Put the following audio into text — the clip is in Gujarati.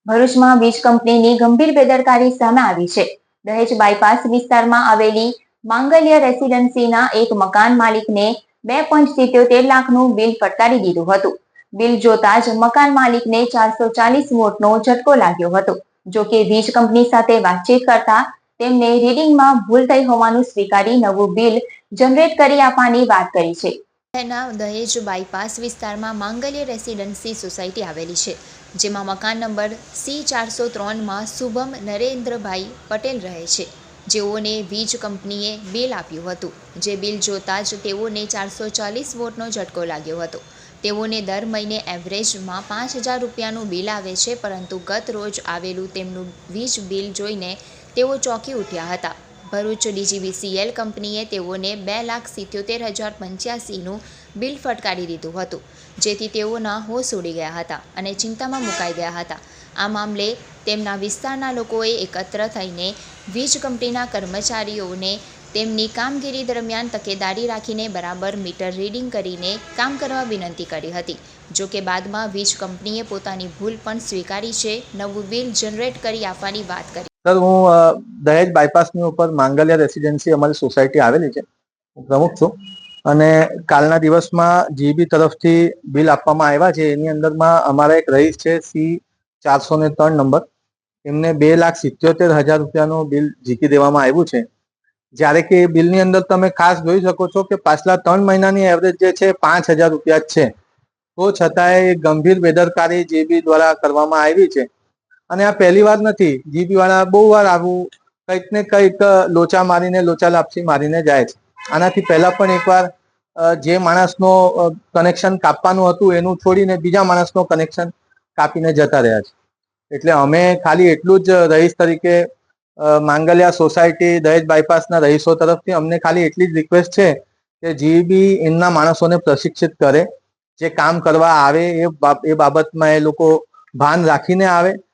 ભરૂચમાં વીજ કંપનીની ગંભીર બેદરકારી સામે આવી છે. દહેજ બાયપાસ વિસ્તારમાં આવેલી માંગલ્ય રેસિડેન્સીના એક મકાન માલિકને 2.77 લાખનું બિલ ફટકારી દીધું હતું. બિલ જોતા જ મકાન માલિકને 440 વોટનો ઝટકો લાગ્યો હતો. જો કે વીજ કંપની સાથે વાતચીત કરતા તેમને રીડિંગમાં ભૂલ થઈ હોવાનું સ્વીકારી નવું બિલ જનરેટ કરી આપવાની વાત કરી છે. શહેરના દહેજ બાયપાસ વિસ્તારમાં માંગલ્ય રેસિડેન્સી સોસાયટી આવેલી છે, જેમાં મકાન નંબર C403માં શુભમ નરેન્દ્રભાઈ પટેલ રહે છે, જેઓને વીજ કંપનીએ બિલ આપ્યું હતું. જે બિલ જોતા જ તેઓને 440 વોટનો ઝટકો લાગ્યો હતો. તેઓને દર મહિને એવરેજમાં 5,000 રૂપિયાનું બિલ આવે છે, પરંતુ ગત રોજ આવેલું તેમનું વીજ બિલ જોઈને તેઓ ચોંકી ઉઠ્યા હતા. ભરૂચ DGVCL કંપનીએ તેઓને 2,77,085નું બિલ ફટકારી દીધું હતું, જેથી તેઓના હોશ ઉડી ગયા હતા અને ચિંતામાં મુકાઈ ગયા હતા. આ મામલે તેમના વિસ્તારના લોકોએ એકત્ર થઈને વીજ કંપનીના કર્મચારીઓને તેમની કામગીરી દરમિયાન તકેદારી રાખીને બરાબર મીટર રીડિંગ કરીને કામ કરવા વિનંતી કરી હતી. જો કે બાદમાં વીજ કંપનીએ પોતાની ભૂલ પણ સ્વીકારી છે, નવું બિલ જનરેટ કરી આપવાની વાત કરી. સર, હું દહેજ બાયપાસની ઉપર માંગલ્ય રેસિડેન્સી અમારી સોસાયટી આવેલી છે, હું પ્રમુખ છું. અને કાલના દિવસમાં જીબી તરફથી બિલ આપવામાં આવ્યા છે. એની અંદરમાં અમારા એક રહીશ છે C403 નંબર, એમને 2,77,000 રૂપિયાનું બિલ જીકી દેવામાં આવ્યું છે. જ્યારે કે બિલની અંદર તમે ખાસ જોઈ શકો છો કે પાછલા 3 મહિનાની એવરેજ જે છે 5,000 રૂપિયા જ છે. તો છતાંય ગંભીર બેદરકારી જીબી દ્વારા કરવામાં આવી છે. અને આ પહેલી વાર નથી. જીબી વાળા બહુ વાર આવું કંઈક ને કંઈક લોચા મારીને લોચા લાપસી મારીને જાય છે. આનાથી પહેલા પણ એકવાર જે માણસનો કનેક્શન કાપવાનું હતું એનું છોડીને બીજા માણસનો કનેક્શન કાપીને જતા રહ્યા છે. એટલે અમે ખાલી એટલું જ રહીશ તરીકે માંગલ્યા સોસાયટી દહેજ બાયપાસના રહીશો તરફથી અમને ખાલી એટલી જ રિક્વેસ્ટ છે કે જીબી એમના માણસોને પ્રશિક્ષિત કરે, જે કામ કરવા આવે એ બાબતમાં એ લોકો ભાન રાખીને આવે.